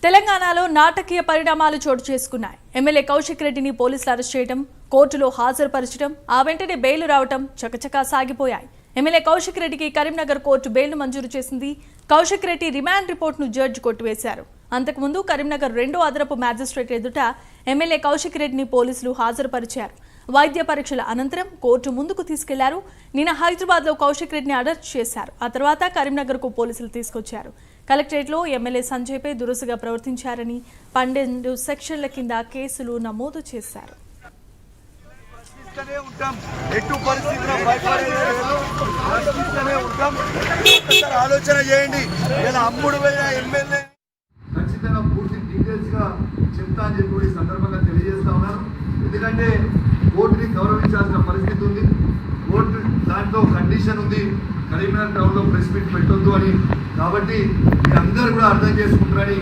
తెలంగాణలో నాటకీయ పరిణామాలు చోటు చేసుకున్నాయి. ఎమ్మెల్యే కౌశిక్ రెడ్డిని పోలీసులు అరెస్ట్ చేయడం, కోర్టులో హాజరుపరచడం, ఆ వెంటనే బెయిల్ రావడం చకచకా సాగిపోయాయి. ఎమ్మెల్యే కౌశిక్ రెడ్డికి కరీంనగర్ కోర్టు బెయిల్ మంజూరు చేసింది. కౌశిక్ రెడ్డి రిమాండ్ రిపోర్టును జడ్జి కొట్టివేశారు. అంతకుముందు కరీంనగర్ 2వ అదనపు మ్యాజిస్ట్రేట్ ఎదుట ఎమ్మెల్యే కౌశిక్ రెడ్డిని పోలీసులు హాజరుపరిచారు. వైద్య పరీక్షల అనంతరం కోర్టు ముందుకు తీసుకెళ్లారు. నిన్న హైదరాబాద్లో కౌశిక్ రెడ్డిని అరెస్ట్ చేశారు. ఆ తర్వాత కరీంనగర్కు పోలీసులు తీసుకొచ్చారు. కలెక్టరేట్లో ఎమ్మెల్యే సంజయ్పై దురుసుగా ప్రవర్తించారని 12 సెక్షన్ల కింద కేసులు నమోదు చేశారు. ఆలోచన చేయండి. ఖచ్చితంగా పూర్తి డీటెయిల్స్ గా చెప్తా అని చెప్పి ఈ సందర్భంగా తెలియజేస్తా ఉన్నాను. ఎందుకంటే కోర్టుని గౌరవించాల్సిన పరిస్థితి ఉంది. కోర్టు దాంట్లో కండిషన్ ఉంది, కరీంనగర్ టౌన్ లో ప్రెస్ మీట్ పెట్టొద్దు అని. కాబట్టి మీ అందరు కూడా అర్థం చేసుకుంటారని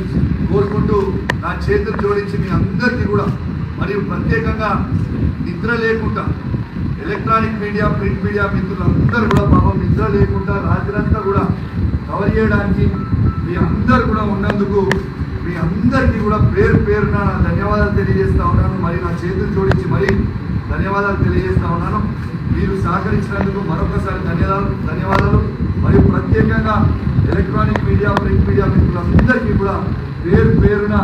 కోరుకుంటూ నా చేతులు జోడించి మీ అందరికీ కూడా, మరియు ప్రత్యేకంగా నిద్ర లేకుండా ఎలక్ట్రానిక్ మీడియా, ప్రింట్ మీడియా మిత్రులందరూ కూడా పాపం నిద్ర లేకుండా రాత్రంతా కూడా కవర్ చేయడానికి మీ అందరు కూడా ఉన్నందుకు మీ అందరికీ కూడా పేరు పేరున నా ధన్యవాదాలు తెలియజేస్తా ఉన్నాను. మరి నా చేతులు జోడించి మరీ ధన్యవాదాలు తెలియజేస్తా ఉన్నాను. మీరు సహకరించినందుకు మరొకసారి ధన్యవాదాలు. మరియు ప్రత్యేకంగా ఎలక్ట్రానిక్ మీడియా, ప్రింట్ మీడియా మిత్రులందరికీ కూడా పేరు పేరున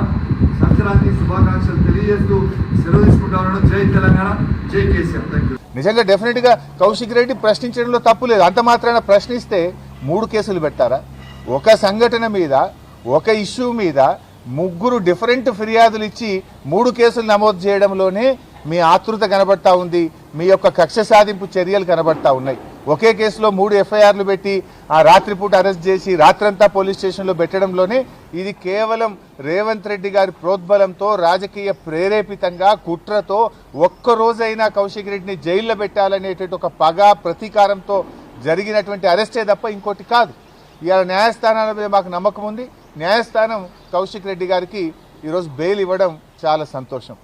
సంక్రాంతి శుభాకాంక్షలు తెలియజేస్తూ సెలవు తీసుకుంటా ఉన్నాను. జై తెలంగాణ, జై కేసీఆర్. Thank you. నిజంగా డెఫినెట్గా కౌశిక్ రెడ్డి ప్రశ్నించడంలో తప్పు లేదు. అంత మాత్రాన ప్రశ్నిస్తే 3 కేసులు పెట్టారా? ఒక సంఘటన మీద, ఒక ఇష్యూ మీద 3 డిఫరెంట్ ఫిర్యాదులు ఇచ్చి 3 కేసులు నమోదు చేయడంలోనే మీ ఆతృత కనబడతా ఉంది, మీ యొక్క కక్ష సాధింపు చర్యలు కనబడతా ఉన్నాయి. ఒకే కేసులో 3 ఎఫ్ఐఆర్లు పెట్టి ఆ రాత్రిపూట అరెస్ట్ చేసి రాత్రంతా పోలీస్ స్టేషన్లో పెట్టడంలోనే ఇది కేవలం రేవంత్ రెడ్డి గారి ప్రోద్బలంతో, రాజకీయ ప్రేరేపితంగా, కుట్రతో ఒక్కరోజైనా కౌశిక్ రెడ్డిని జైల్లో పెట్టాలనేటువంటి ఒక పగ, ప్రతీకారంతో జరిగినటువంటి అరెస్టే తప్ప ఇంకోటి కాదు. ఇవాళ న్యాయస్థానాల మీద మాకు నమ్మకం ఉంది. న్యాయస్థానం కౌశిక్ రెడ్డి గారికి ఈరోజు బెయిల్ ఇవ్వడం చాలా సంతోషం.